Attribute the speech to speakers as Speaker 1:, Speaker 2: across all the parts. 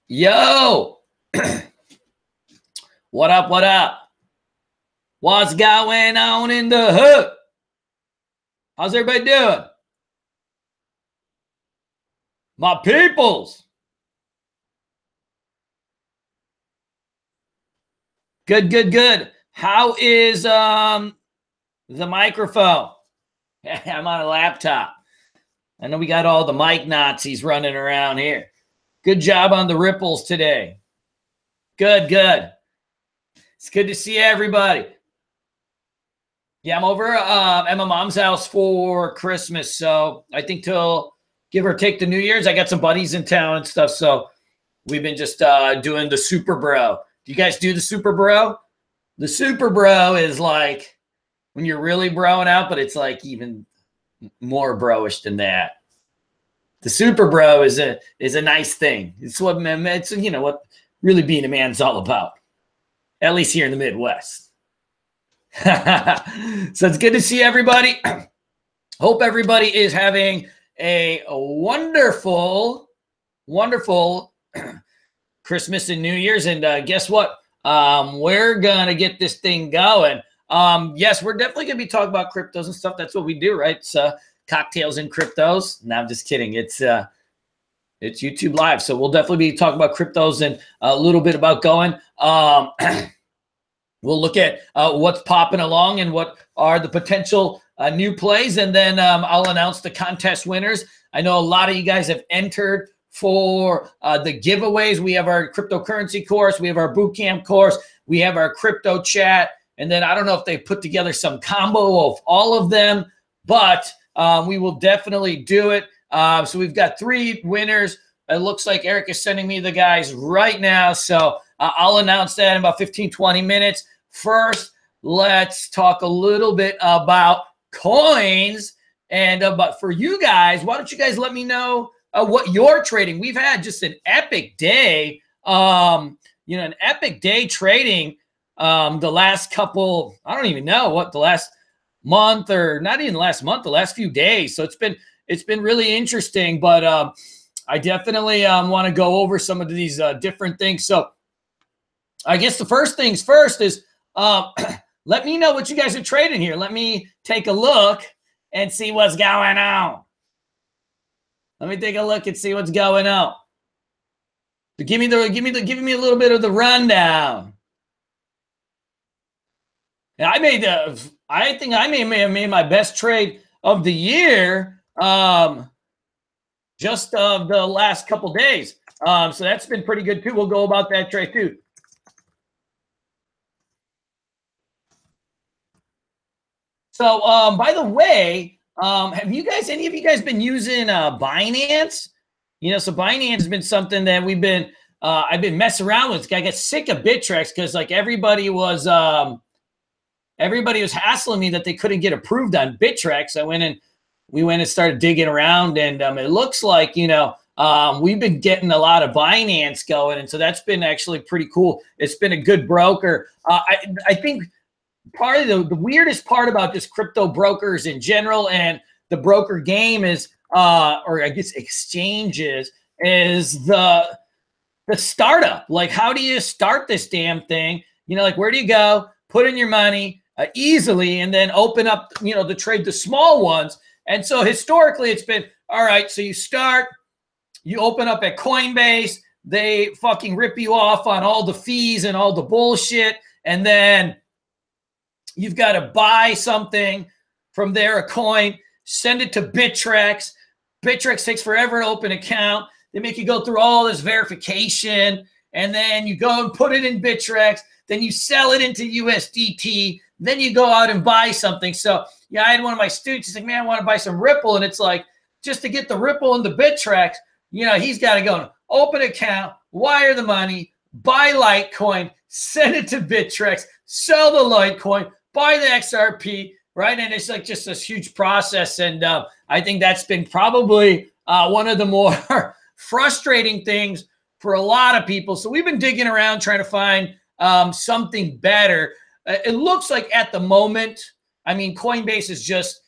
Speaker 1: Yo, what up? What up? What's going on in the hood? How's everybody doing? My peoples. Good, good, good. How is the microphone? I'm on a laptop. I know we got all the mic Nazis running around here. Good job on the ripples today. Good, good. It's good to see everybody. Yeah, I'm over at my mom's house for Christmas. So I think till give or take the New Year's, I got some buddies in town and stuff. So we've been just doing the Super Bro. Do you guys do the Super Bro? The Super Bro is like when you're really broing out, but it's like even more bro-ish than that. The Super Bro is a nice thing. It's what it's what really being a man's all about. At least here in the Midwest. So it's good to see everybody. Hope everybody is having a wonderful, wonderful Christmas and New Year's. And guess what? We're going to get this thing going. Yes, we're definitely going to be talking about cryptos and stuff. That's what we do, right? It's cocktails and cryptos. No, I'm just kidding. It's YouTube Live. So we'll definitely be talking about cryptos and a little bit about going. We'll look at what's popping along and what are the potential new plays. And then I'll announce the contest winners. I know a lot of you guys have entered for the giveaways. We have our cryptocurrency course. We have our bootcamp course. We have our crypto chat. And then I don't know if they put together some combo of all of them, but we will definitely do it. So we've got 3 winners. It looks like Eric is sending me the guys right now. So I'll announce that in about 15, 20 minutes. First, let's talk a little bit about coins. And but for you guys, why don't you guys let me know what you're trading? We've had just an epic day, an epic day trading the last couple, I don't even know what the last month or not even the last month, the last few days. So it's been really interesting, but I definitely want to go over some of these different things. So I guess the first things first is let me know what you guys are trading here. Let me take a look and see what's going on. Let me take a look and see what's going on. So give me a little bit of the rundown. And I think I may have made my best trade of the year just the last couple days. So that's been pretty good too. We'll go about that trade too. So by the way, have any of you guys been using Binance? So Binance has been something that I've been messing around with. I got sick of Bittrex because like everybody was hassling me that they couldn't get approved on Bittrex. We went and started digging around, and it looks like we've been getting a lot of Binance going, and so that's been actually pretty cool. It's been a good broker. I think part of the weirdest part about just crypto brokers in general and the broker game is, or I guess exchanges, is the startup. Like, how do you start this damn thing? Like, where do you go? Put in your money easily, and then open up, to trade the small ones. And so historically, it's been all right. So you open up at Coinbase, they fucking rip you off on all the fees and all the bullshit, and then you've got to buy something from there, a coin, send it to Bittrex. Bittrex takes forever to open an account. They make you go through all this verification, and then you go and put it in Bittrex. Then you sell it into USDT. Then you go out and buy something. So, I had one of my students, he's like, man, I want to buy some Ripple. And it's like, just to get the Ripple and the Bittrex, he's got to go and open an account, wire the money, buy Litecoin, send it to Bittrex, sell the Litecoin, buy the XRP, right? And it's like just this huge process. And I think that's been probably one of the more frustrating things for a lot of people. So we've been digging around trying to find something better. It looks like at the moment, Coinbase is just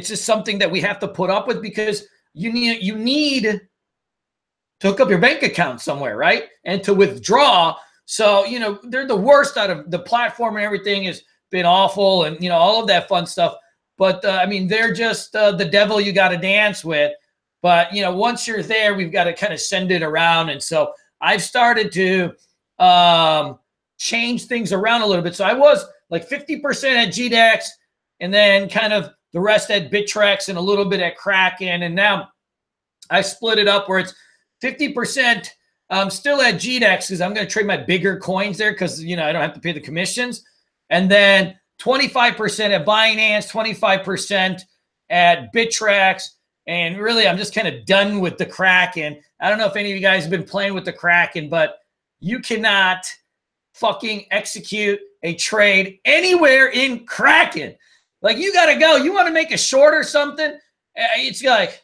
Speaker 1: something that we have to put up with because you need to hook up your bank account somewhere, right? And to withdraw. So, you know, they're the worst out of the platform, and everything has been awful, and, you know, all of that fun stuff. But, I mean, they're just the devil you got to dance with. But, you know, once you're there, we've got to kind of send it around. And so I've started to change things around a little bit. So I was like 50% at GDEX, and then kind of the rest at Bittrex, and a little bit at Kraken. And now I split it up where it's 50% still at GDEX, because I'm going to trade my bigger coins there, because, you know, I don't have to pay the commissions. And then 25% at Binance, 25% at Bittrex. And really, I'm just kind of done with the Kraken. I don't know if any of you guys have been playing with the Kraken, but you cannot fucking execute a trade anywhere in Kraken. Like, you got to go. You want to make a short or something? It's like,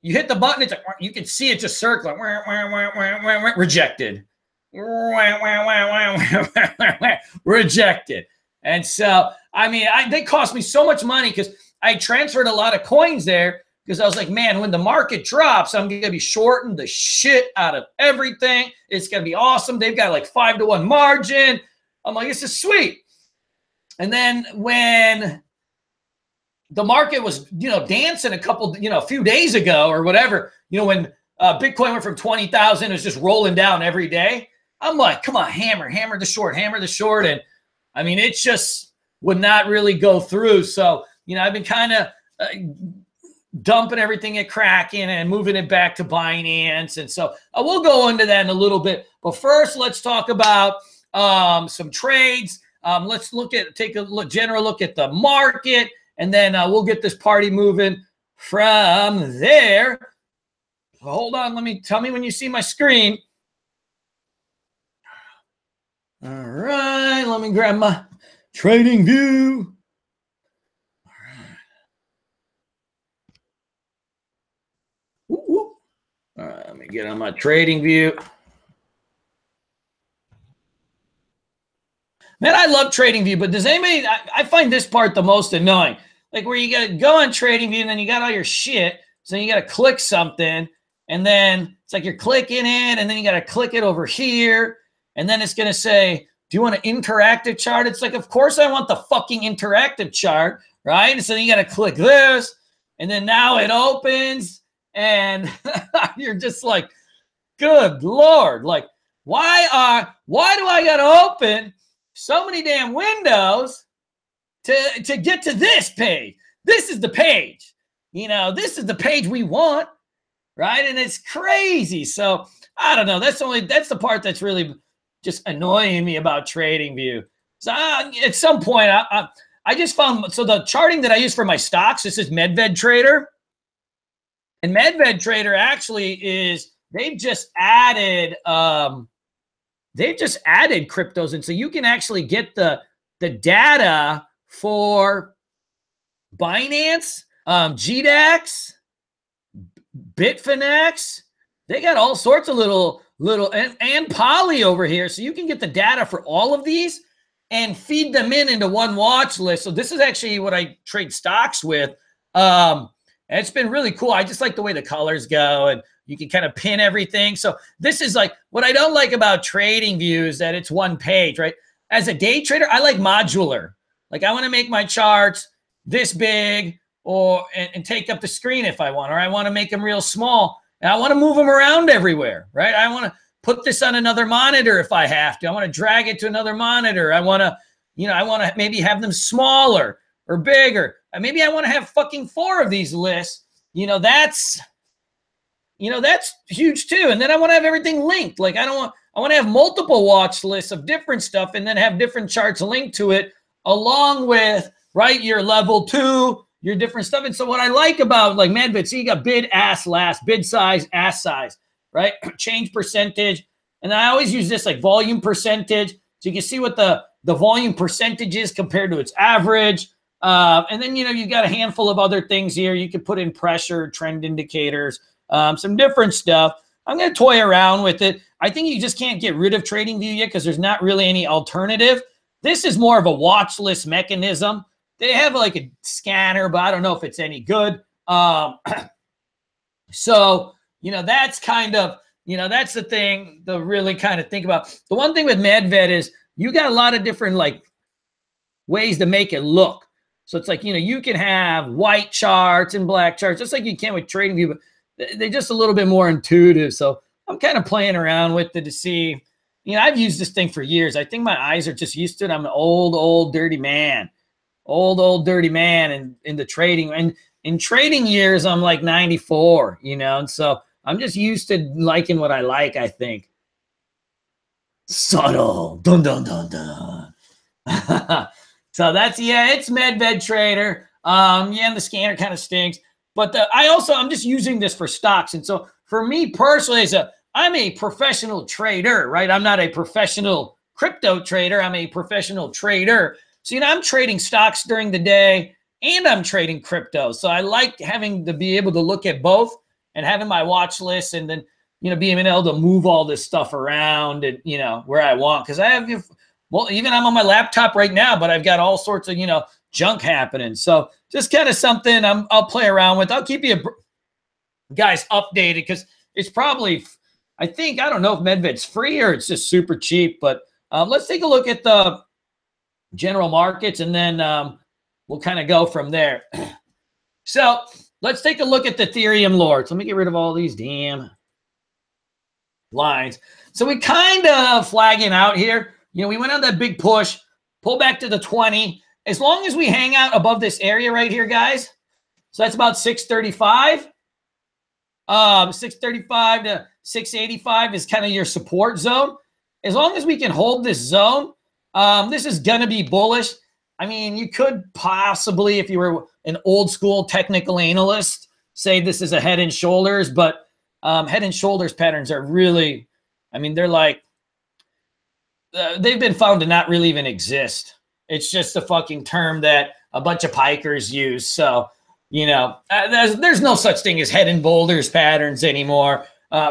Speaker 1: you hit the button, it's like, you can see it just circling. Rejected. Rejected. And so, I mean, they cost me so much money, because I transferred a lot of coins there, because I was like, man, when the market drops, I'm going to be shorting the shit out of everything. It's going to be awesome. They've got like 5-to-1 margin. I'm like, this is sweet. And then when the market was, you know, dancing a few days ago or whatever, you know, when Bitcoin went from 20,000, it was just rolling down every day. I'm like, come on, hammer the short. And I mean, it just would not really go through. So, you know, I've been kind of dumping everything at Kraken and moving it back to Binance. And so we'll go into that in a little bit. But first, let's talk about some trades. Let's take a general look at the market. And then we'll get this party moving from there. Hold on. Tell me when you see my screen. All right. Let me grab my trading view. All right. All right. Let me get on my trading view. Man, I love trading view, but does anybody, I find this part the most annoying. Like, where you got to go on trading view, and then you got all your shit. So you got to click something, and then it's like you're clicking it, and then you got to click it over here. And then it's going to say, do you want an interactive chart? It's like, of course I want the fucking interactive chart, right? And so then you got to click this, and then now it opens, and you're just like, good Lord. Like, why do I got to open so many damn windows to get to this page? This is the page. You know, this is the page we want, right? And it's crazy. So I don't know. That's the part that's really just annoying me about TradingView. So at some point, I just found, so the charting that I use for my stocks, this is Medved Trader. And Medved Trader actually is, they've just added cryptos. And so you can actually get the data for Binance, GDEX, Bitfinex. They got all sorts of little and Poly over here. So you can get the data for all of these and feed them into one watch list. So this is actually what I trade stocks with. And it's been really cool. I just like the way the colors go, and you can kind of pin everything. So this is like, what I don't like about TradingView is that it's one page, right? As a day trader, I like modular. Like, I want to make my charts this big, and take up the screen if I want, or I want to make them real small, and I want to move them around everywhere, right? I want to put this on another monitor if I have to. I want to drag it to another monitor. I want to, I want to maybe have them smaller or bigger. And maybe I want to have fucking 4 of these lists. That's huge too. And then I want to have everything linked. Like, I want to have multiple watch lists of different stuff, and then have different charts linked to it, along with, right, your level 2, your different stuff. And so what I like about, like, Medved, so you got bid, ask, last, bid size, ask size, right? Change percentage. And I always use this, like, volume percentage. So you can see what the volume percentage is compared to its average. And then, you've got a handful of other things here. You can put in pressure, trend indicators, some different stuff. I'm going to toy around with it. I think you just can't get rid of TradingView yet, because there's not really any alternative. This is more of a watch list mechanism. They have like a scanner, but I don't know if it's any good. So that's kind of, that's the thing to really kind of think about. The one thing with MedVed is you got a lot of different like ways to make it look. So it's like, you can have white charts and black charts, just like you can with TradingView, but they're just a little bit more intuitive. So I'm kind of playing around with it to see, I've used this thing for years. I think my eyes are just used to it. I'm an old, dirty man, old, dirty man in the trading. And in trading years, I'm like 94, and so I'm just used to liking what I like, I think. Subtle. Dun, dun, dun, dun. So that's, it's MedVed Trader. And the scanner kind of stinks. But I'm just using this for stocks. And so for me personally, I'm a professional trader, right? I'm not a professional crypto trader. I'm a professional trader. So, I'm trading stocks during the day and I'm trading crypto. So I like having to be able to look at both and having my watch list and then, being able to move all this stuff around and, where I want. Because I have, even I'm on my laptop right now, but I've got all sorts of, junk happening. So just kind of something I'll play around with. I'll keep you guys updated because it's probably, I don't know if MedVed's free or it's just super cheap, but let's take a look at the general markets and then we'll kind of go from there. So let's take a look at the Ethereum lords. Let me get rid of all these damn lines. So we kind of flagging out here. We went on that big push, pull back to the 20. As long as we hang out above this area right here, guys. So that's about 635. 635 to 685 is kind of your support zone. As long as we can hold this zone, this is going to be bullish. I mean, you could possibly, if you were an old school technical analyst, say this is a head and shoulders, but head and shoulders patterns are really, they're like, they've been found to not really even exist. It's just a fucking term that a bunch of pikers use. So, there's no such thing as head and shoulders patterns anymore.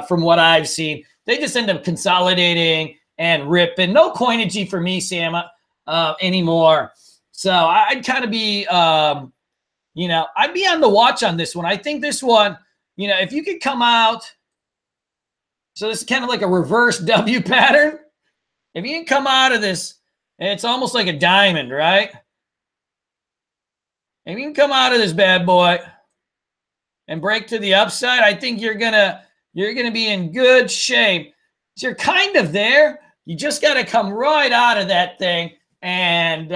Speaker 1: From what I've seen, they just end up consolidating and ripping. No coinage for me, Sam, anymore. So I'd kind of be, I'd be on the watch on this one. I think this one, if you could come out, so this is kind of like a reverse W pattern. If you can come out of this, it's almost like a diamond, right? If you can come out of this bad boy and break to the upside, I think you're gonna be in good shape. So you're kind of there. You just got to come right out of that thing and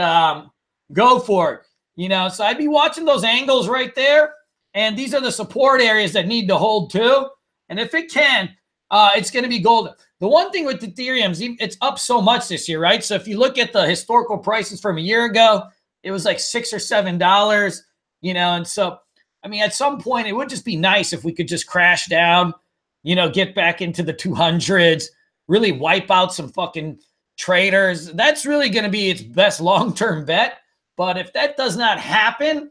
Speaker 1: go for it. So I'd be watching those angles right there. And these are the support areas that need to hold too. And if it can, it's going to be golden. The one thing with Ethereum, it's up so much this year, right? So if you look at the historical prices from a year ago, it was like $6 or $7, and so, at some point it would just be nice if we could just crash down, get back into the 200s, really wipe out some fucking traders. That's really going to be its best long-term bet. But if that does not happen,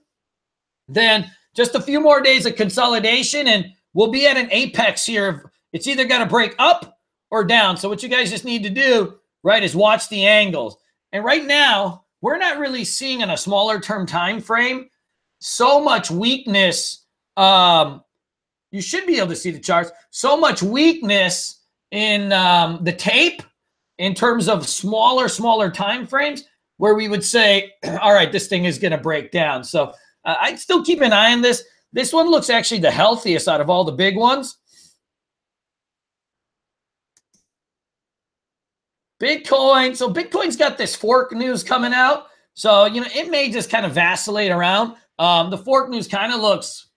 Speaker 1: then just a few more days of consolidation and we'll be at an apex here. It's either got to break up or down. So what you guys just need to do, right, is watch the angles. And right now, we're not really seeing in a smaller term time frame so much weakness. You should be able to see the charts. So much weakness in the tape in terms of smaller time frames where we would say, all right, this thing is going to break down. So I'd still keep an eye on this. This one looks actually the healthiest out of all the big ones. Bitcoin. So Bitcoin's got this fork news coming out. So, it may just kind of vacillate around. The fork news kind of looks,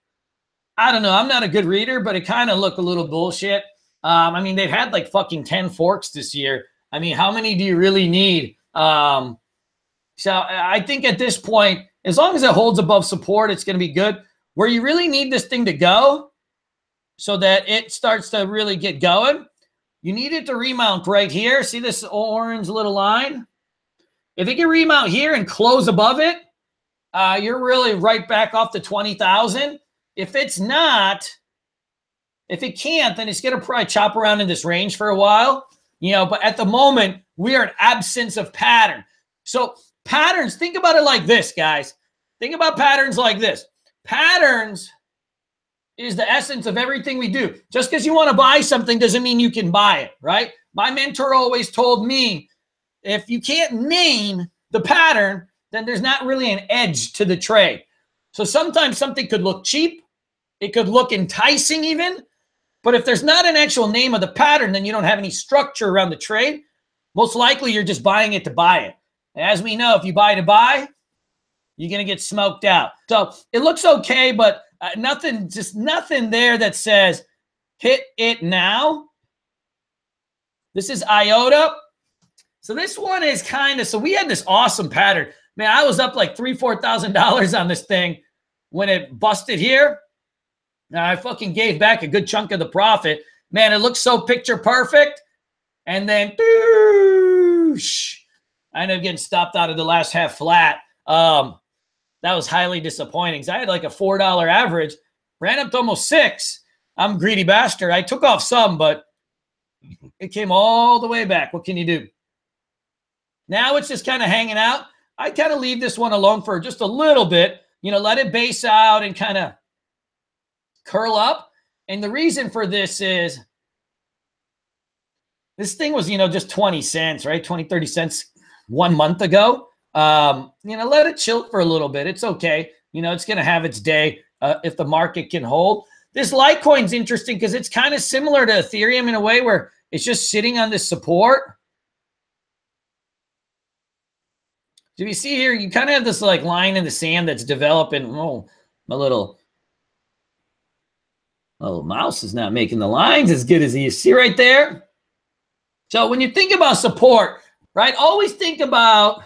Speaker 1: I don't know. I'm not a good reader, but it kind of looked a little bullshit. They've had like fucking 10 forks this year. How many do you really need? So I think at this point, as long as it holds above support, it's going to be good. Where you really need this thing to go so that it starts to really get going, you need it to remount right here. See this orange little line? If it can remount here and close above it, you're really right back off the 20,000. If it's not, if it can't, then it's going to probably chop around in this range for a while. But at the moment, we are in absence of pattern. So patterns, think about it like this, guys. Think about patterns like this. Patterns is the essence of everything we do. Just because you want to buy something doesn't mean you can buy it, right? My mentor always told me, if you can't name the pattern, then there's not really an edge to the trade. So sometimes something could look cheap. It could look enticing even. But if there's not an actual name of the pattern, then you don't have any structure around the trade. Most likely you're just buying it to buy it. And as we know, if you buy to buy, you're going to get smoked out. So it looks okay, but nothing there that says hit it now. This is IOTA. So this one is kind of, so we had this awesome pattern. Man, I was up like $3,000, $4,000 on this thing when it busted here. Now I fucking gave back a good chunk of the profit. Man, it looks so picture perfect. And then, boosh, I ended up getting stopped out of the last half flat. That was highly disappointing because I had like a $4 average, ran up to almost $6. I'm a greedy bastard. I took off some, but it came all the way back. What can you do? Now it's just kind of hanging out. I kind of leave this one alone for just a little bit, you know, let it base out and kind of curl up. And the reason for this is this thing was, you know, just 20 cents, right? 20, 30 cents 1 month ago. You know, let it chill for a little bit. It's okay. You know, it's going to have its day if the market can hold. This Litecoin's interesting because it's kind of similar to Ethereum in a way where it's just sitting on this support. Do you see here? You kind of have this like line in the sand that's developing. Oh, my little mouse is not making the lines as good as you see right there. So when you think about support, right, always think about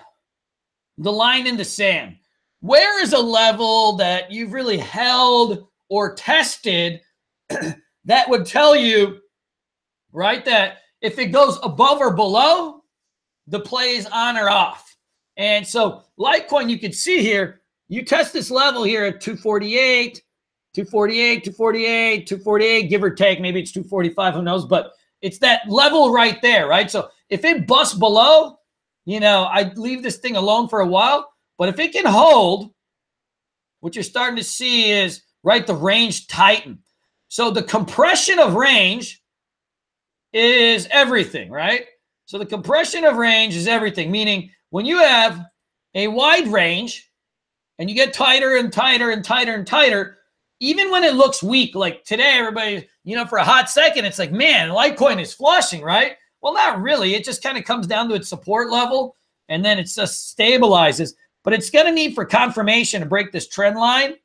Speaker 1: the line in the sand. Where is a level that you've really held or tested that would tell you, right, that if it goes above or below, the play is on or off? And so Litecoin, you can see here, you test this level here at 248, 248, 248, 248, give or take. Maybe it's 245, who knows? But it's that level right there, right? So if it busts below, you know, I leave this thing alone for a while. But if it can hold, what you're starting to see is, right, the range tighten. So the compression of range is everything, right? So the compression of range is everything, meaning when you have a wide range and you get tighter and tighter and tighter and tighter, even when it looks weak, like today, everybody, you know, for a hot second, it's like, man, Litecoin is flushing, right? Well, not really. It just kind of comes down to its support level and then it just stabilizes. But it's going to need for confirmation to break this trend line,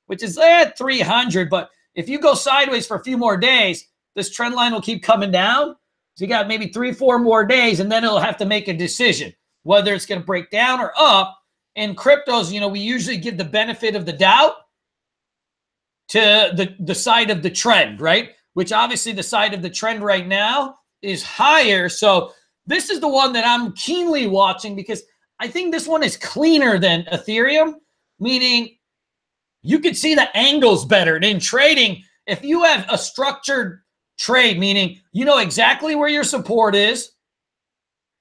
Speaker 1: which is at 300. But if you go sideways for a few more days, this trend line will keep coming down. So you got maybe 3-4 more days, and then it'll have to make a decision whether it's going to break down or up. In cryptos, you know, we usually give the benefit of the doubt to the side of the trend, right? Which obviously the side of the trend right now is higher. So this is the one that I'm keenly watching because I think this one is cleaner than Ethereum, meaning you can see the angles better. And in trading, if you have a structured trade, meaning you know exactly where your support is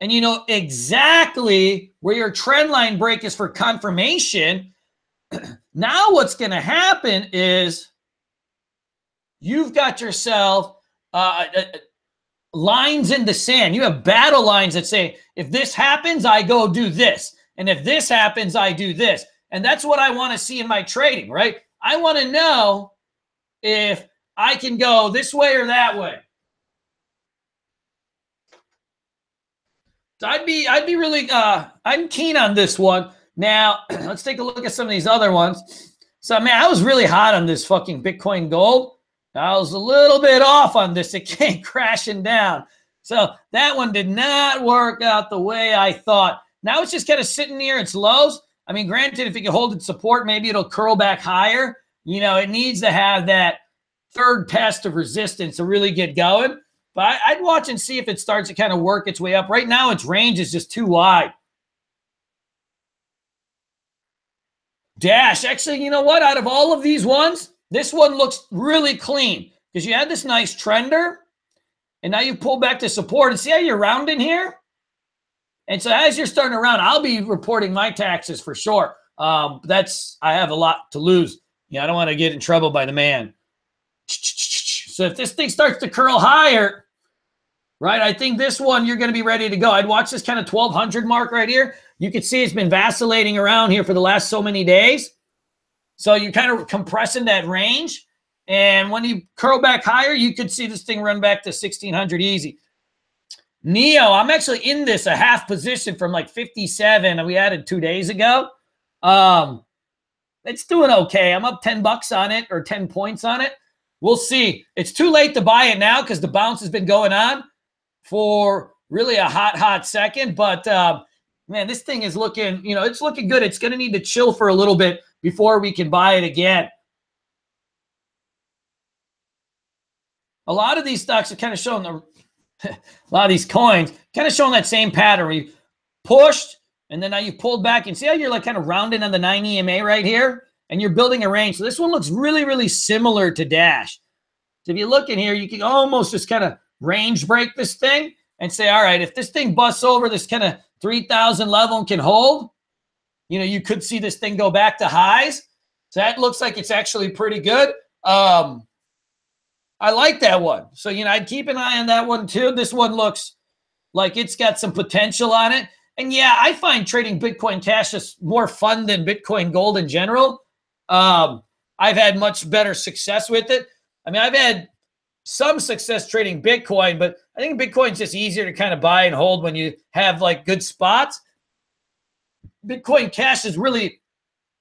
Speaker 1: and you know exactly where your trend line break is for confirmation, now what's going to happen is you've got yourself lines in the sand. You have battle lines that say, if this happens, I go do this. And if this happens, I do this. And that's what I want to see in my trading, right? I want to know if I can go this way or that way. So I'd be really, I'm keen on this one. Now, let's take a look at some of these other ones. So, man, I was really hot on this fucking Bitcoin gold. I was a little bit off on this. It came crashing down. So that one did not work out the way I thought. Now it's just kind of sitting near its lows. I mean, granted, if it can hold its support, maybe it'll curl back higher. You know, it needs to have that third test of resistance to really get going. But I'd watch and see if it starts to kind of work its way up. Right now, its range is just too wide. Dash. Actually, you know what? Out of all of these ones, this one looks really clean because you had this nice trender, and now you pull back to support. And see how you're rounding here? And so as you're starting to round, I'll be reporting my taxes for sure. I have a lot to lose. Yeah, I don't want to get in trouble by the man. So if this thing starts to curl higher, right, I think this one you're going to be ready to go. I'd watch this kind of 1200 mark right here. You can see it's been vacillating around here for the last so many days. So you're kind of compressing that range. And when you curl back higher, you could see this thing run back to 1600 easy. Neo, I'm actually in this a half position from like 57 we added 2 days ago. It's doing okay. I'm up 10 bucks on it, or 10 points on it. We'll see. It's too late to buy it now because the bounce has been going on for really a hot second. But man, this thing is looking, it's looking good. It's going to need to chill for a little bit before we can buy it again. A lot of these stocks are kind of showing a lot of these coins kind of showing that same pattern where you pushed and then now you pulled back, and see how you're like kind of rounding on the 9 EMA right here, and you're building a range. So this one looks really, really similar to Dash. So if you look in here, you can almost just kind of range break this thing and say, all right, if this thing busts over this kind of 3,000 level and can hold, you could see this thing go back to highs. So that looks like it's actually pretty good. I like that one. So, I'd keep an eye on that one too. This one looks like it's got some potential on it. And yeah, I find trading Bitcoin Cash just more fun than Bitcoin Gold in general. I've had much better success with it. I mean, I've had some success trading Bitcoin, but I think Bitcoin's just easier to kind of buy and hold when you have like good spots. Bitcoin Cash is really,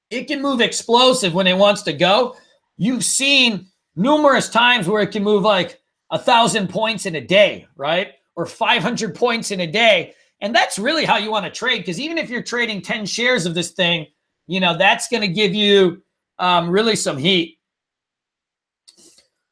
Speaker 1: it can move explosive when it wants to go. You've seen numerous times where it can move like 1,000 points in a day, right? Or 500 points in a day. And that's really how you want to trade, because even if you're trading 10 shares of this thing, that's going to give you really some heat.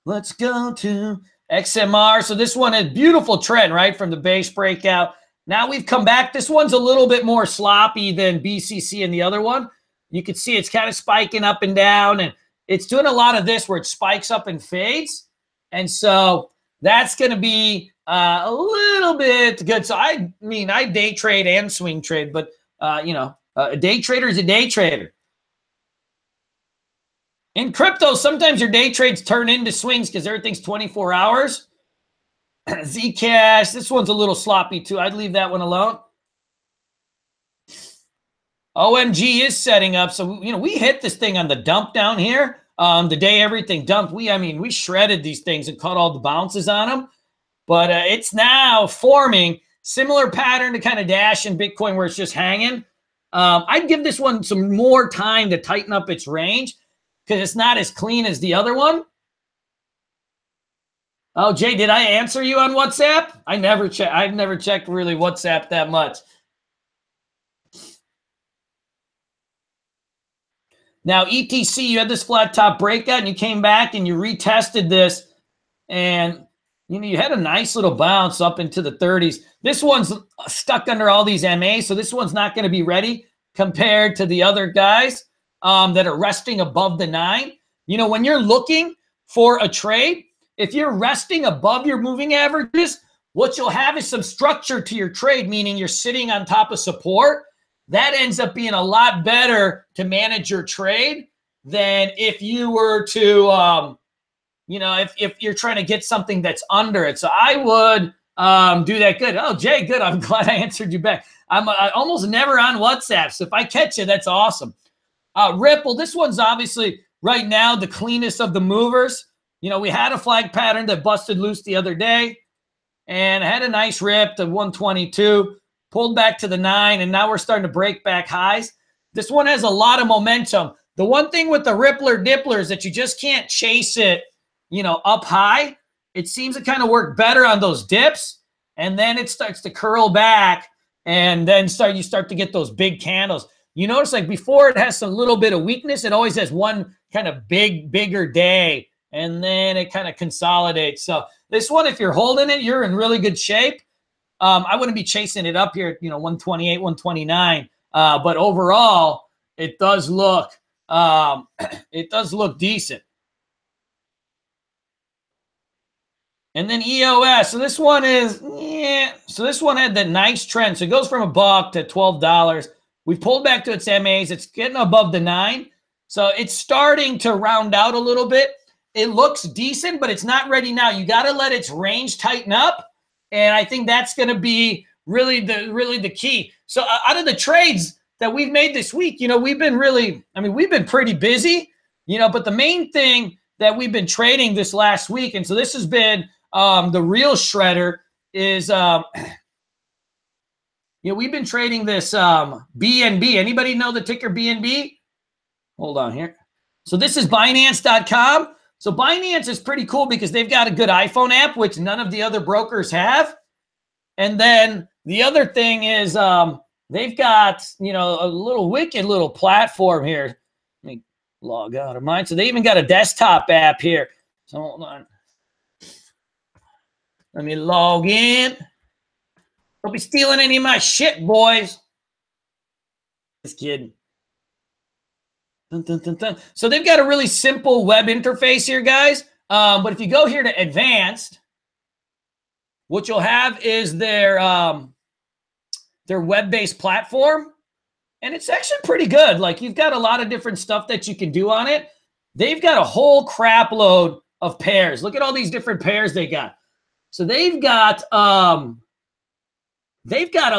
Speaker 1: Let's go to XMR. So this one is beautiful trend, right, from the base breakout. Now we've come back. This one's a little bit more sloppy than BCC and the other one. You can see it's kind of spiking up and down, and it's doing a lot of this where it spikes up and fades. And so that's going to be a little bit good. So I day trade and swing trade, but a day trader is a day trader. In crypto, sometimes your day trades turn into swings because everything's 24 hours. Zcash, this one's a little sloppy too. I'd leave that one alone. OMG is setting up. So, we hit this thing on the dump down here. The day everything dumped, we shredded these things and caught all the bounces on them. But it's now forming similar pattern to kind of Dash and Bitcoin where it's just hanging. I'd give this one some more time to tighten up its range because it's not as clean as the other one. Oh, Jay, did I answer you on WhatsApp? I've never checked really WhatsApp that much. Now, ETC, you had this flat top breakout and you came back and you retested this, and you had a nice little bounce up into the 30s. This one's stuck under all these MAs, so this one's not going to be ready compared to the other guys that are resting above the 9. When you're looking for a trade, if you're resting above your moving averages, what you'll have is some structure to your trade, meaning you're sitting on top of support. That ends up being a lot better to manage your trade than if you were to, if you're trying to get something that's under it. So I would do that. Good. Oh, Jay, good. I'm glad I answered you back. I'm almost never on WhatsApp. So if I catch you, that's awesome. Ripple, this one's obviously right now the cleanest of the movers. We had a flag pattern that busted loose the other day and had a nice rip to 122, pulled back to the 9, and now we're starting to break back highs. This one has a lot of momentum. The one thing with the Rippler Dippler is that you just can't chase it, up high. It seems to kind of work better on those dips, and then it starts to curl back, and then you start to get those big candles. You notice like before it has some little bit of weakness, it always has one kind of bigger day, and then it kind of consolidates. So this one, if you're holding it, you're in really good shape. I wouldn't be chasing it up here at 128, 129. But overall, it does look decent. And then EOS. So this one is, So this one had that nice trend. So it goes from $1 to $12. We've pulled back to its MAs. It's getting above the 9. So it's starting to round out a little bit. it looks decent, but it's not ready now. You got to let its range tighten up. And I think that's going to be really the key. So out of the trades that we've made this week, you know, we've been pretty busy, you know, but the main thing that we've been trading this last week, and so this has been the real shredder, is we've been trading this BNB. Anybody know the ticker BNB? Hold on here. So this is Binance.com. So Binance is pretty cool because they've got a good iPhone app, which none of the other brokers have. And then the other thing is they've got, you know, a little wicked little platform here. Let me log out of mine. So they even got a desktop app here. So hold on. Let me log in. Don't be stealing any of my shit, boys. Just kidding. Dun, dun, dun, dun. So they've got a really simple web interface here, guys. But if you go here to advanced, what you'll have is their web-based platform. And it's actually pretty good. Like, you've got a lot of different stuff that you can do on it. They've got a whole crap load of pairs. Look at all these different pairs they got. So they've got a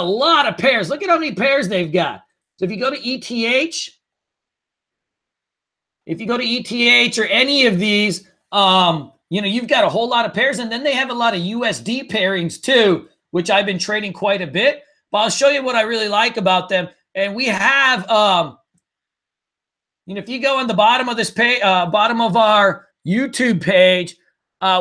Speaker 1: lot of pairs. Look at how many pairs they've got. So if you go to ETH, or any of these, you know, you've got a whole lot of pairs. And then they have a lot of USD pairings too, which I've been trading quite a bit. But I'll show you what I really like about them. And we have, you know, if you go on the bottom of this page, bottom of our YouTube page,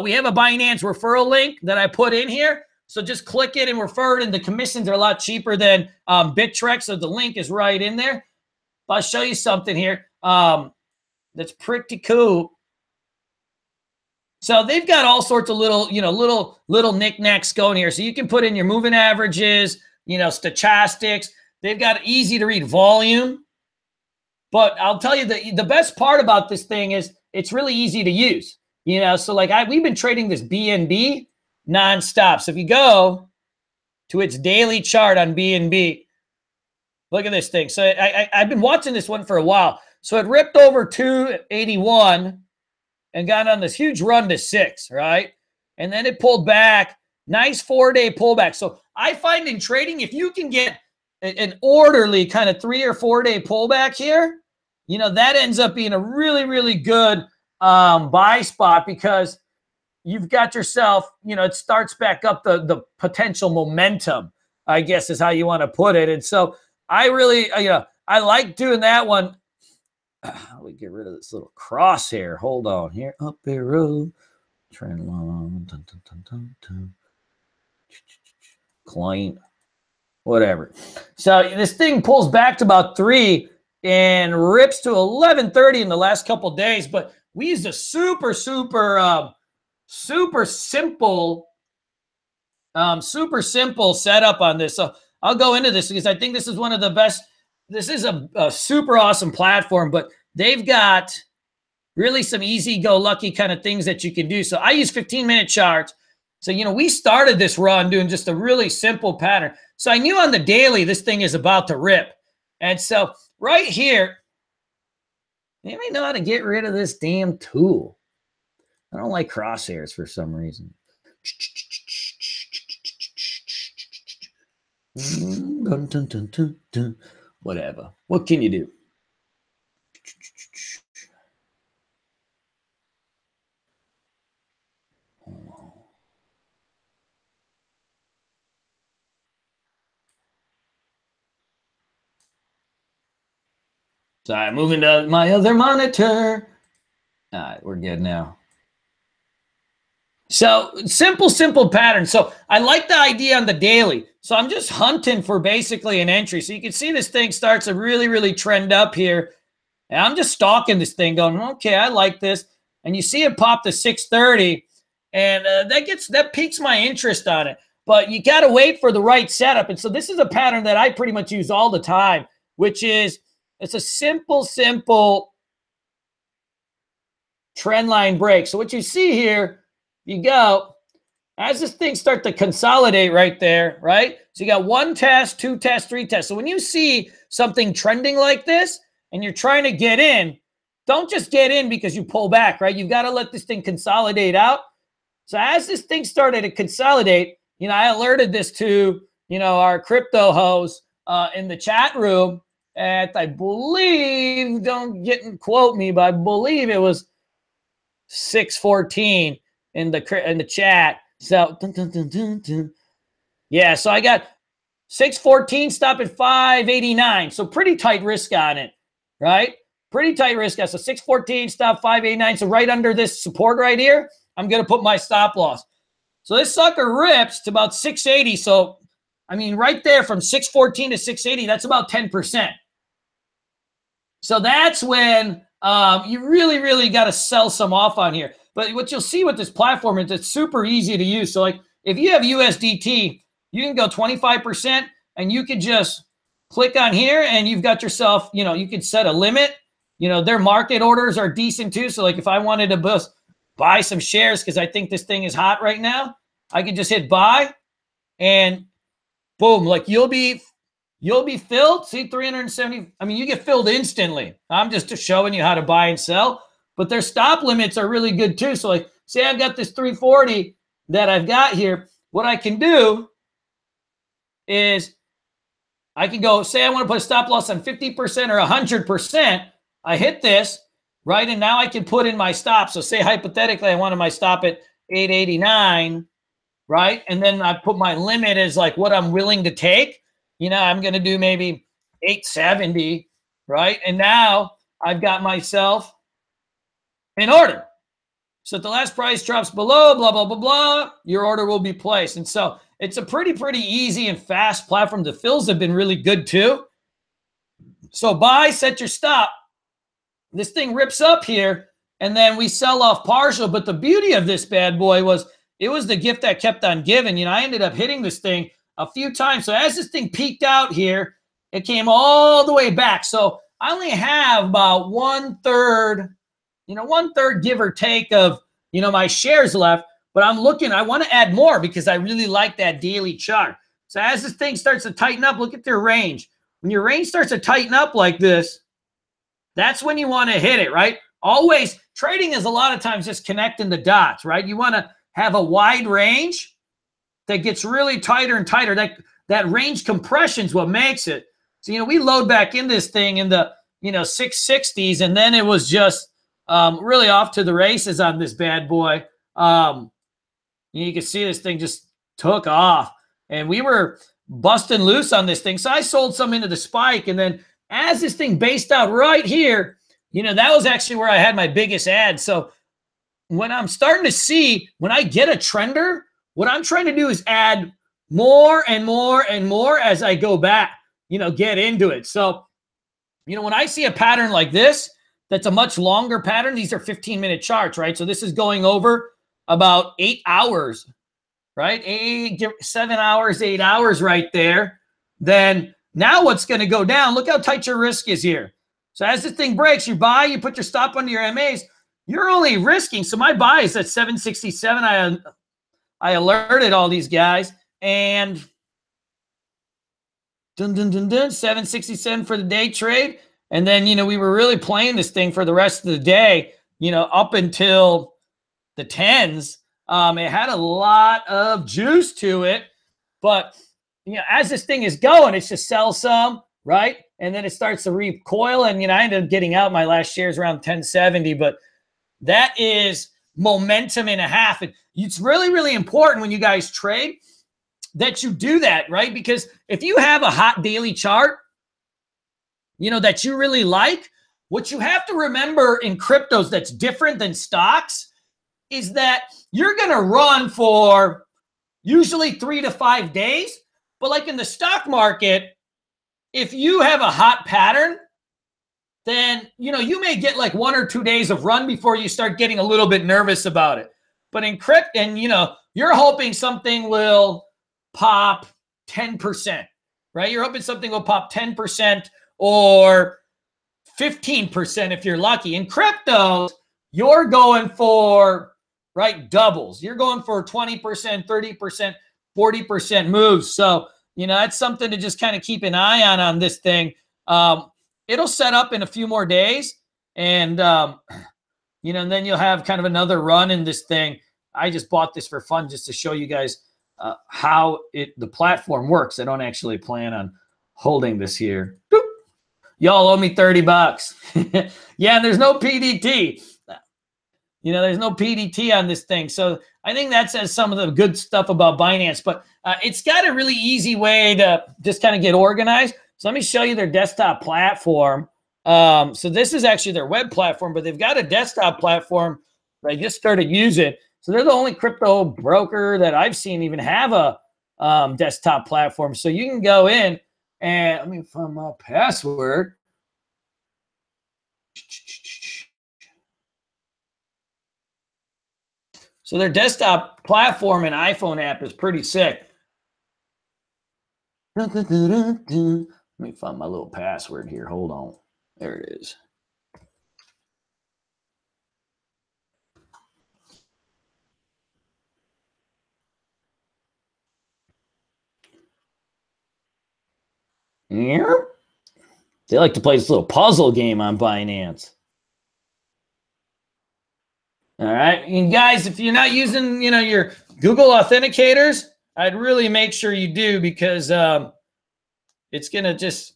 Speaker 1: we have a Binance referral link that I put in here. So just click it and refer it, and the commissions are a lot cheaper than Bittrex. So the link is right in there. But I'll show you something here that's pretty cool. So they've got all sorts of little, you know, little knickknacks going here. So you can put in your moving averages, you know, stochastics. They've got easy to read volume. But I'll tell you the best part about this thing is it's really easy to use. You know, so like we've been trading this BNB nonstop. So if you go to its daily chart on BNB, look at this thing. So I've been watching this one for a while. So it ripped over 281 and got on this huge run to 6, right? And then it pulled back. Nice 4-day pullback. So I find in trading, if you can get an orderly kind of 3 or 4-day pullback here, you know, that ends up being a really, really good buy spot, because you've got yourself, you know, it starts back up the potential momentum, I guess is how you want to put it. And so I really, you know, I like doing that one. We get rid of this little crosshair. Hold on here. Up arrow. Trend line. Dun, dun, dun, dun, dun. Client. Whatever. So this thing pulls back to about 3 and rips to 1130 in the last couple of days. But we used a super simple setup on this. So I'll go into this because I think this is one of the best. This is a super awesome platform, but they've got really some easy-go-lucky kind of things that you can do. So I use 15-minute charts. So, you know, we started this run doing just a really simple pattern. So I knew on the daily this thing is about to rip. And so right here, anybody know how to get rid of this damn tool? I don't like crosshairs for some reason. Dun, dun, dun, dun, dun. Whatever. What can you do? So I'm moving to my other monitor. All right, we're good now. So simple pattern. So I like the idea on the daily. So I'm just hunting for basically an entry. So you can see this thing starts to really trend up here. And I'm just stalking this thing going, okay, I like this. And you see it pop to 630. And that piques my interest on it. But you got to wait for the right setup. And so this is a pattern that I pretty much use all the time, which is it's a simple trend line break. So what you see here, you go, as this thing starts to consolidate right there, right? So you got 1 test, 2 tests, 3 tests. So when you see something trending like this and you're trying to get in, don't just get in because you pull back, right? You've got to let this thing consolidate out. So as this thing started to consolidate, you know, I alerted this to, you know, our crypto host in the chat room at, I believe, don't quote me, but I believe it was 6:14 in the chat. So yeah, so I got 6:14, stop at 589. So pretty tight risk on it, right? Pretty tight risk. So 6:14, stop 589. So right under this support right here, I'm going to put my stop loss. So this sucker rips to about 680. So, I mean, right there from 6:14 to 680, that's about 10%. So that's when you really, really got to sell some off on here. But what you'll see with this platform is it's super easy to use. So like if you have USDT, you can go 25% and you can just click on here and you've got yourself, you know, you can set a limit. You know, their market orders are decent too. So like if I wanted to buy some shares because I think this thing is hot right now, I can just hit buy and boom, like you'll be filled. See, 370. I mean, you get filled instantly. I'm just showing you how to buy and sell, but their stop limits are really good too. So like, say I've got this 340 that I've got here. What I can do is I can go, say I want to put a stop loss on 50% or 100%. I hit this, right? And now I can put in my stop. So say hypothetically, I wanted my stop at 889, right? And then I put my limit as like what I'm willing to take. You know, I'm going to do maybe 870, right? And now I've got myself in order. So if the last price drops below, blah, blah, blah, blah, your order will be placed. And so it's a pretty easy and fast platform. The fills have been really good too. So buy, set your stop. This thing rips up here, and then we sell off partial. But the beauty of this bad boy was it was the gift that kept on giving. You know, I ended up hitting this thing a few times. So as this thing peaked out here, it came all the way back. So I only have about 1/3, you know, 1/3 give or take of, you know, my shares left. But I'm looking, I want to add more because I really like that daily chart. So as this thing starts to tighten up, look at their range. When your range starts to tighten up like this, that's when you want to hit it, right? Always, trading is a lot of times just connecting the dots, right? You want to have a wide range that gets really tighter and tighter. That range compression is what makes it. So, you know, we load back in this thing in the, you know, 660s, and then it was just really off to the races on this bad boy. You can see this thing just took off, and we were busting loose on this thing. So I sold some into the spike, and then as this thing based out right here, you know, that was actually where I had my biggest ad. So when I'm starting to see, when I get a trender, what I'm trying to do is add more and more and more as I go back, you know, get into it. So, you know, when I see a pattern like this, that's a much longer pattern. These are 15-minute charts, right? So this is going over about 8 hours, right? 7 hours, 8 hours right there. Then now what's going to go down? Look how tight your risk is here. So as this thing breaks, you buy, you put your stop under your MAs. You're only risking. So my buy is at 767. I alerted all these guys, and 767 for the day trade. And then, you know, we were really playing this thing for the rest of the day, you know, up until the 10s. It had a lot of juice to it, but you know, as this thing is going, it's just sell some, right? And then it starts to recoil. And, you know, I ended up getting out my last shares around 1070, but that is momentum and a half. And it's really, really important when you guys trade that you do that, right? Because if you have a hot daily chart, you know, that you really like, what you have to remember in cryptos that's different than stocks is that you're going to run for usually 3 to 5 days. But like in the stock market, if you have a hot pattern, then, you know, you may get like 1 or 2 days of run before you start getting a little bit nervous about it. But in crypto, and you know, you're hoping something will pop 10%, right? You're hoping something will pop 10% or 15% if you're lucky. In cryptos, you're going for, right, doubles. You're going for 20%, 30%, 40% moves. So, you know, that's something to just kind of keep an eye on this thing. It'll set up in a few more days. And, you know, and then you'll have kind of another run in this thing. I just bought this for fun just to show you guys how the platform works. I don't actually plan on holding this here. Boop. Y'all owe me 30 bucks. Yeah, and there's no PDT. You know, there's no PDT on this thing. So I think that says some of the good stuff about Binance. But it's got a really easy way to just kind of get organized. So let me show you their desktop platform. So this is actually their web platform, but they've got a desktop platform that I just started using. So they're the only crypto broker that I've seen even have a desktop platform. So you can go in and let me find my password. So their desktop platform and iPhone app is pretty sick. Let me find my little password here. Hold on. There it is. Yeah. They like to play this little puzzle game on Binance. All right. And guys, if you're not using, you know, your Google authenticators, I'd really make sure you do, because it's going to just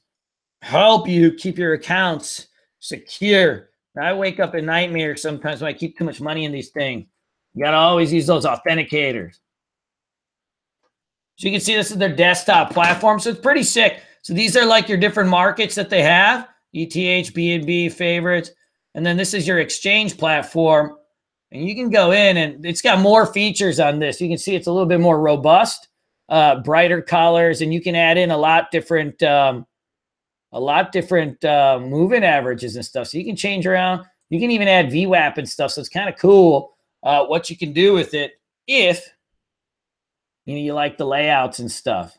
Speaker 1: help you keep your accounts secure. I wake up in nightmares sometimes when I keep too much money in these things. You got to always use those authenticators. So you can see this is their desktop platform. So it's pretty sick. So these are like your different markets that they have: ETH, BNB, favorites. And then this is your exchange platform. And you can go in and it's got more features on this. You can see it's a little bit more robust, brighter colors, and you can add in a lot different moving averages and stuff. So you can change around. You can even add VWAP and stuff. So it's kind of cool what you can do with it if you like the layouts and stuff.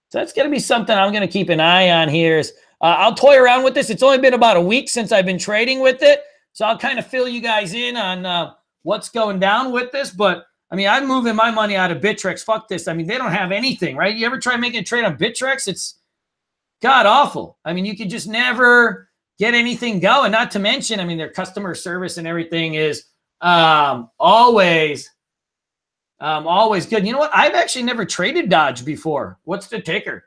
Speaker 1: So that's going to be something I'm going to keep an eye on here. I'll toy around with this. It's only been about a week since I've been trading with it. So I'll kind of fill you guys in on what's going down with this. But, I mean, I'm moving my money out of Bittrex. Fuck this. I mean, they don't have anything, right? You ever try making a trade on Bittrex? It's god awful. I mean, you can just never get anything going. Not to mention, I mean, their customer service and everything is always good. You know what? I've actually never traded Dodge before. What's the ticker?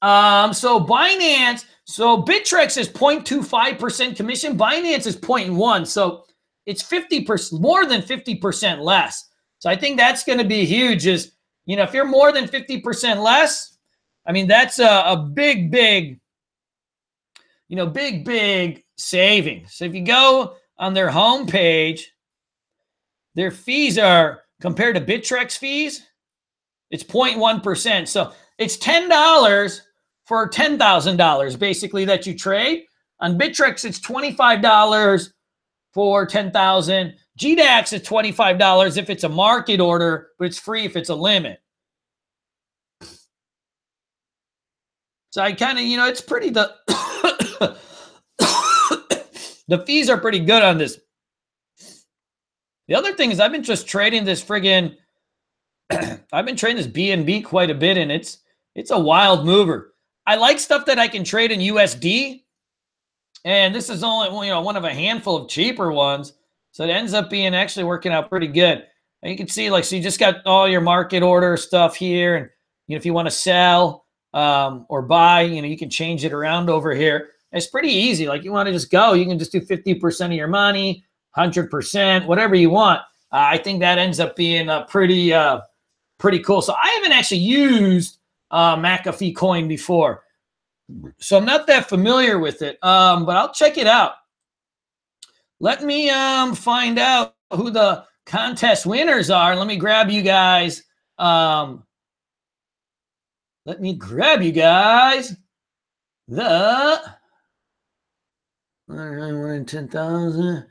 Speaker 1: So Binance, so Bittrex is 0.25% commission. Binance is 0.1. So it's 50%, more than 50% less. So I think that's going to be huge. Is, you know, if you're more than 50% less, I mean, that's a big, big saving. So if you go on their homepage, their fees are, compared to Bittrex fees, it's 0.1%. So it's $10 for $10,000 basically that you trade. On Bittrex, it's $25 for 10,000. GDAX is $25 if it's a market order, but it's free if it's a limit. So I kind of, you know, it's pretty, the fees are pretty good on this. The other thing is I've been just trading this friggin', I've been trading this BNB quite a bit, and it's a wild mover. I like stuff that I can trade in USD, and this is only, you know, one of a handful of cheaper ones. So it ends up being actually working out pretty good. And you can see, like, so you just got all your market order stuff here, and you know, if you want to sell or buy, you know, you can change it around over here. It's pretty easy. Like, you want to just go, you can just do 50% of your money, 100%, whatever you want. I think that ends up being pretty cool. So I haven't actually used McAfee coin before, so I'm not that familiar with it, but I'll check it out. Let me find out who the contest winners are. Let me grab you guys. The 10,000.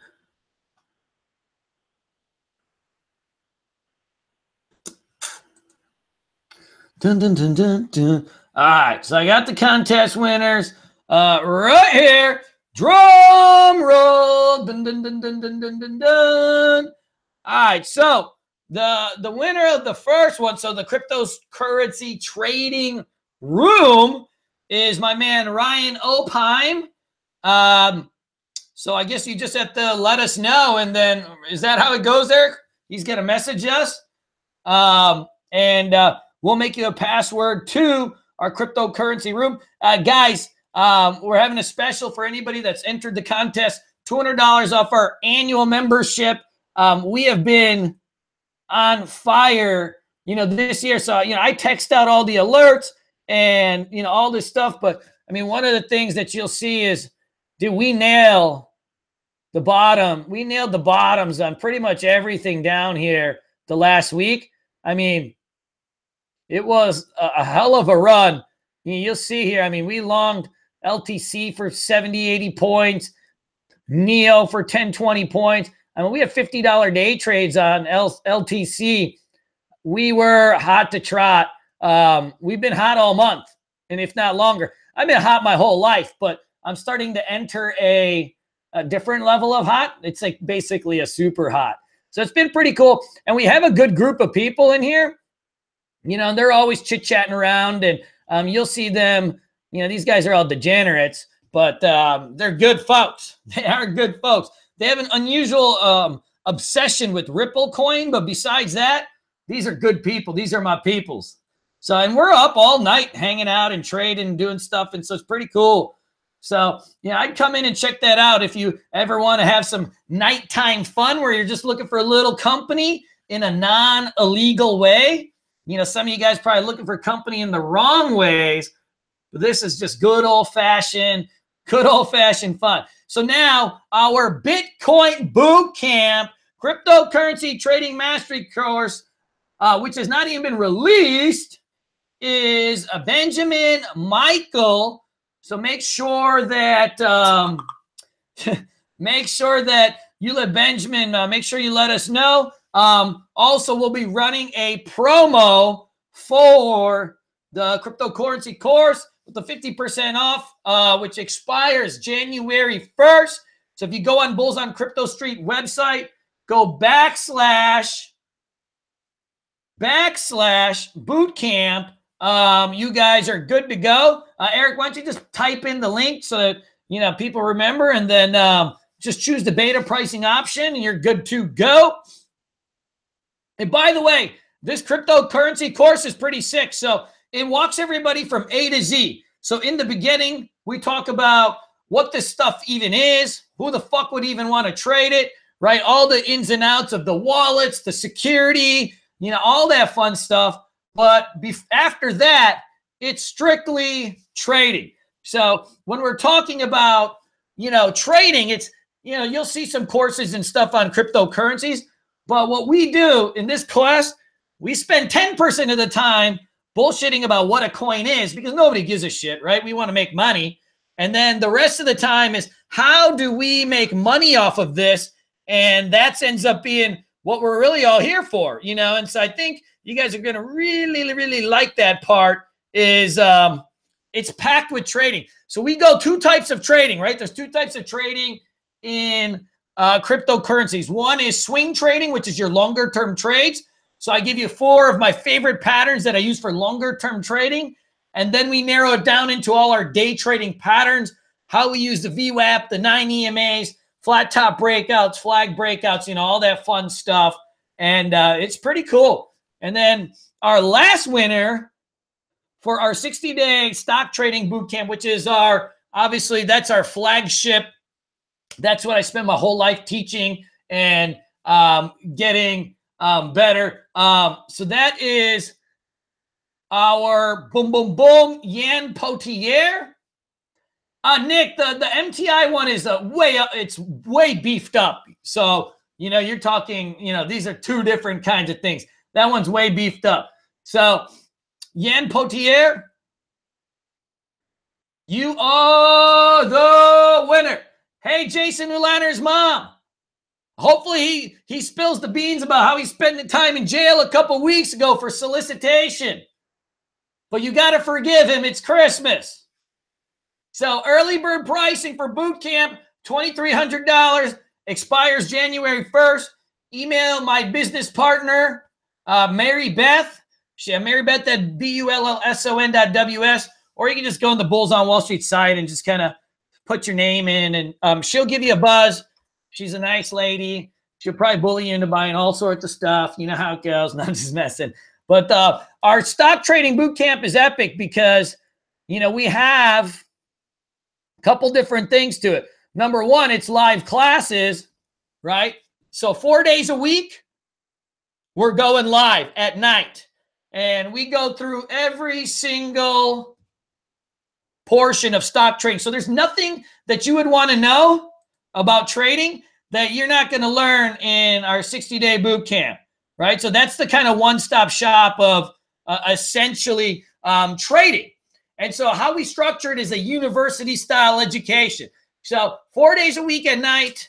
Speaker 1: Dun, dun, dun, dun, dun. All right, so I got the contest winners right here. Drum roll. Dun, dun, dun, dun, dun, dun, dun, dun. All right, so the winner of the first one, so the cryptocurrency trading room, is my man Ryan Opheim. So I guess you just have to let us know. And then is that how it goes, Eric? He's going to message us. And we'll make you a password to our cryptocurrency room. Guys, we're having a special for anybody that's entered the contest, $200 off our annual membership. We have been on fire, this year. So, I text out all the alerts and, all this stuff. But, I mean, one of the things that you'll see is, did we nail the bottom? We nailed the bottoms on pretty much everything down here the last week. I mean, it was a hell of a run. You'll see here. I mean, we longed LTC for 70, 80 points, NEO for 10, 20 points. I mean, we have $50 day trades on LTC. We were hot to trot. We've been hot all month, and if not longer. I've been hot my whole life, but I'm starting to enter a different level of hot. It's like basically a super hot. So it's been pretty cool. And we have a good group of people in here. And they're always chit-chatting around, and you'll see them. These guys are all degenerates, but they're good folks. They are good folks. They have an unusual obsession with Ripple coin, but besides that, these are good people. These are my peoples. So, and we're up all night hanging out and trading and doing stuff, and so it's pretty cool. So, I'd come in and check that out if you ever want to have some nighttime fun where you're just looking for a little company in a non-illegal way. Some of you guys probably looking for company in the wrong ways, but this is just good old-fashioned fun. So now our Bitcoin bootcamp cryptocurrency trading mastery course, which has not even been released, is a Benjamin Michael. So make sure that you let Benjamin, make sure you let us know. Also, we'll be running a promo for the cryptocurrency course with the 50% off, which expires January 1st. So if you go on Bulls on Crypto Street website, go backslash bootcamp. You guys are good to go. Eric, why don't you just type in the link so that people remember, and then just choose the beta pricing option, and you're good to go. And by the way, this cryptocurrency course is pretty sick. So it walks everybody from A to Z. So in the beginning, we talk about what this stuff even is, who the fuck would even want to trade it, right? All the ins and outs of the wallets, the security, all that fun stuff. But after that, it's strictly trading. So when we're talking about, trading, it's, you'll see some courses and stuff on cryptocurrencies. But what we do in this class, we spend 10% of the time bullshitting about what a coin is, because nobody gives a shit, right? We want to make money. And then the rest of the time is, how do we make money off of this? And that ends up being what we're really all here for, And so I think you guys are going to really, really like that part. Is it's packed with trading. So we go two types of trading, right? There's two types of trading in cryptocurrencies. One is swing trading, which is your longer term trades. So I give you 4 of my favorite patterns that I use for longer term trading. And then we narrow it down into all our day trading patterns, how we use the VWAP, the 9 EMAs, flat top breakouts, flag breakouts, all that fun stuff. And it's pretty cool. And then our last winner for our 60-day stock trading bootcamp, which is obviously that's our flagship. That's what I spend my whole life teaching and getting better. So that is our boom, boom, boom, Yan Potier. Nick, the MTI one is way up. It's way beefed up. So, you're talking, these are two different kinds of things. That one's way beefed up. So, Yan Potier, you are the winner. Hey, Jason Ulaner's mom. Hopefully he spills the beans about how he spent the time in jail a couple weeks ago for solicitation. But you got to forgive him. It's Christmas. So early bird pricing for boot camp, $2,300, expires January 1st. Email my business partner, Mary Beth. Mary Beth at bullson.ws, or you can just go on the Bulls on Wall Street site and just kind of put your name in, and she'll give you a buzz. She's a nice lady. She'll probably bully you into buying all sorts of stuff. You know how it goes. And I'm just messing. But our stock trading boot camp is epic because, you know, we have a couple different things to it. Number one, it's live classes, right? So 4 days a week, we're going live at night. And we go through every single portion of stock trading. So there's nothing that you would want to know about trading that you're not going to learn in our 60-day boot camp, right? So that's the kind of one-stop shop of essentially trading. And so how we structure it is a university-style education. So 4 days a week at night,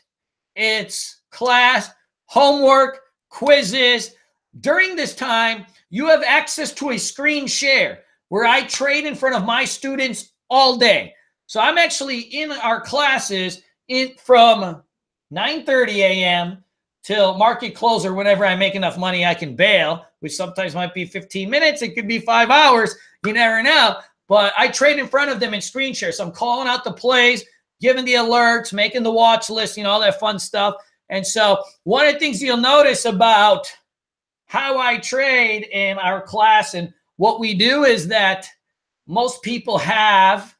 Speaker 1: it's class, homework, quizzes. During this time, you have access to a screen share where I trade in front of my students all day. So I'm actually in our classes from 9:30 a.m. till market close, or whenever I make enough money I can bail, which sometimes might be 15 minutes. It could be 5 hours. You never know. But I trade in front of them in screen share. So I'm calling out the plays, giving the alerts, making the watch list, you know, all that fun stuff. And so one of the things you'll notice about how I trade in our class and what we do is that most people have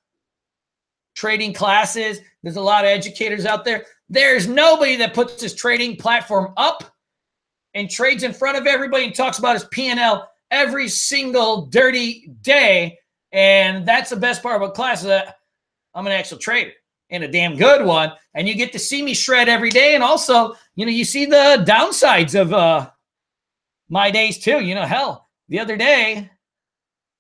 Speaker 1: trading classes. There's a lot of educators out there. There's nobody that puts his trading platform up and trades in front of everybody and talks about his P&L every single dirty day. And that's the best part about class, is that I'm an actual trader and a damn good one. And you get to see me shred every day. And also, you know, you see the downsides of my days too. You know, hell, the other day,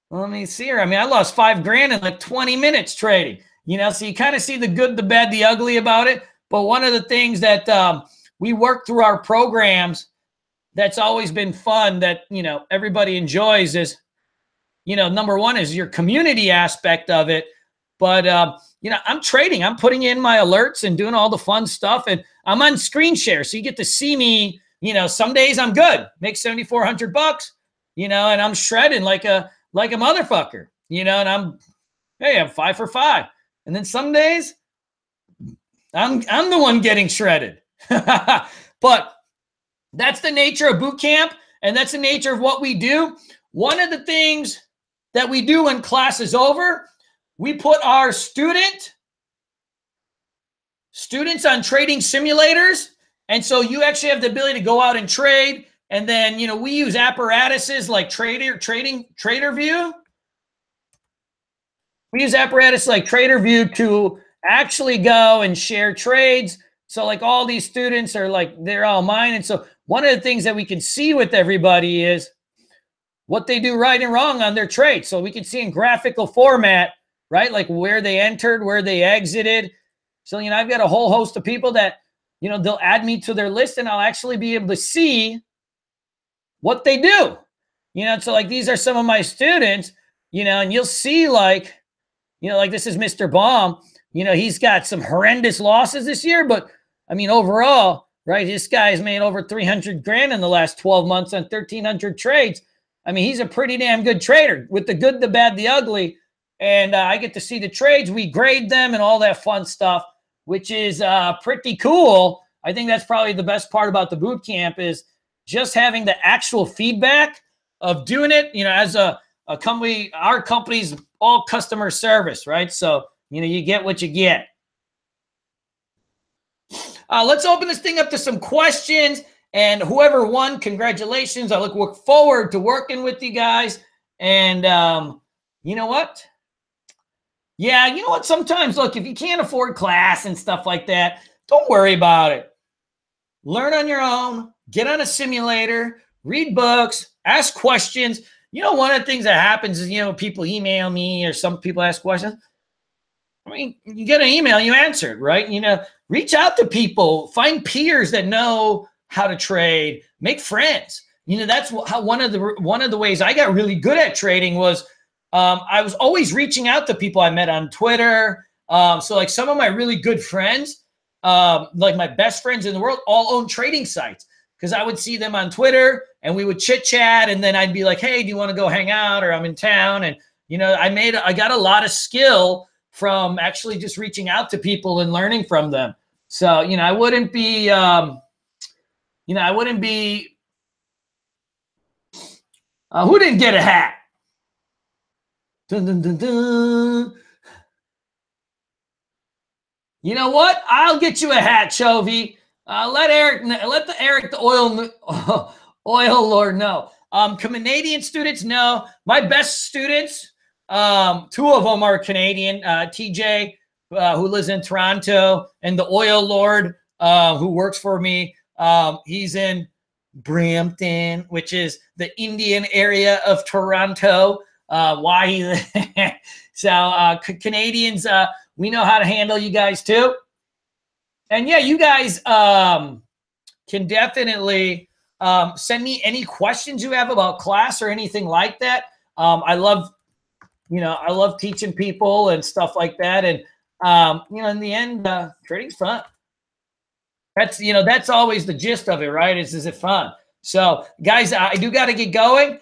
Speaker 1: let me see here. I mean, I lost $5 grand in like 20 minutes trading. You know, so you kind of see the good, the bad, the ugly about it. But one of the things that we work through our programs that's always been fun that, you know, everybody enjoys is, you know, number one is your community aspect of it. But, you know, I'm trading. I'm putting in my alerts and doing all the fun stuff. And I'm on screen share. So you get to see me, you know, some days I'm good. Make $7,400, you know, and I'm shredding like a motherfucker, you know, and I'm 5 for 5. And then some days I'm the one getting shredded. But that's the nature of boot camp, and that's the nature of what we do. One of the things that we do when class is over, we put our students on trading simulators. And so you actually have the ability to go out and trade. And then, you know, we use apparatuses like TraderView. We use apparatus like TraderView to actually go and share trades. So like all these students are like, they're all mine. And so one of the things that we can see with everybody is what they do right and wrong on their trades. So we can see in graphical format, right? Like where they entered, where they exited. So, you know, I've got a whole host of people that, you know, they'll add me to their list and I'll actually be able to see what they do. You know, so like these are some of my students, you know, and you'll see like, you know, like this is Mr. Baum. You know, he's got some horrendous losses this year, but I mean, overall, right, this guy's made over 300 grand in the last 12 months on 1,300 trades. I mean, he's a pretty damn good trader with the good, the bad, the ugly. And I get to see the trades. We grade them and all that fun stuff, which is pretty cool. I think that's probably the best part about the boot camp is just having the actual feedback of doing it. You know, as a company, our company's all customer service, right? So, you know, you get what you get. Let's open this thing up to some questions. And whoever won, congratulations. I look forward to working with you guys. And you know what? Yeah, you know what? Sometimes, look, if you can't afford class and stuff like that, don't worry about it. Learn on your own. Get on a simulator. Read books. Ask questions. You know, one of the things that happens is, you know, people email me or some people ask questions. I mean, you get an email, you answer it, right? You know, reach out to people. Find peers that know how to trade. Make friends. You know, that's how one of the ways I got really good at trading was I was always reaching out to people I met on Twitter. So like some of my really good friends, like my best friends in the world, all own trading sites because I would see them on Twitter and we would chit chat. And then I'd be like, hey, do you want to go hang out? Or I'm in town. And, you know, I got a lot of skill from actually just reaching out to people and learning from them. So, you know, I wouldn't be, you know, I wouldn't be, who didn't get a hat? Dun, dun, dun, dun. You know what? I'll get you a hat, Chovy. Let the oil lord know. Canadian students, no. My best students, two of them are Canadian. TJ, who lives in Toronto, and the oil lord, who works for me. He's in Brampton, which is the Indian area of Toronto. So Canadians, we know how to handle you guys too. And yeah, you guys can definitely send me any questions you have about class or anything like that. I love, you know, I love teaching people and stuff like that. And, you know, in the end, trading's fun. That's, you know, that's always the gist of it, right? Is it fun? So guys, I do got to get going.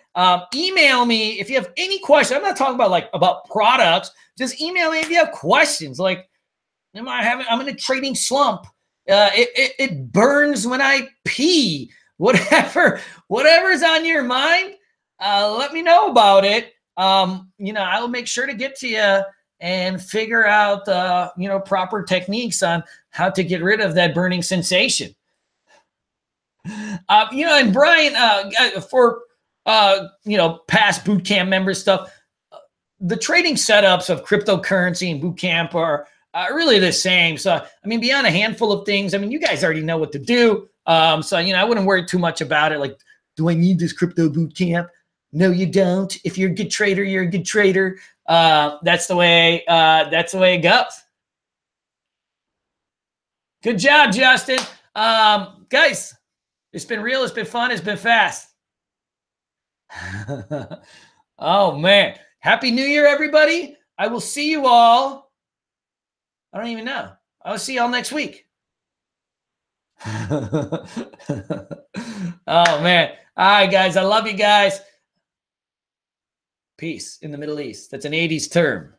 Speaker 1: Email me if you have any questions. I'm not talking about about products. Just email me if you have questions. Like, I'm in a trading slump. It burns when I pee. Whatever's on your mind, let me know about it. You know, I will make sure to get to you and figure out, you know, proper techniques on how to get rid of that burning sensation. You know, and Brian, for, you know, past bootcamp members stuff, the trading setups of cryptocurrency and bootcamp are really the same. So, I mean, beyond a handful of things, I mean, you guys already know what to do. So, you know, I wouldn't worry too much about it. Like, do I need this crypto bootcamp? No, you don't. If you're a good trader, you're a good trader. That's the way it goes. Good job, Justin. Guys, it's been real. It's been fun. It's been fast. Oh, man. Happy New Year, everybody. I will see you all. I don't even know. I'll see y'all next week. Oh, man. All right, guys. I love you guys. Peace in the Middle East. That's an 80s term.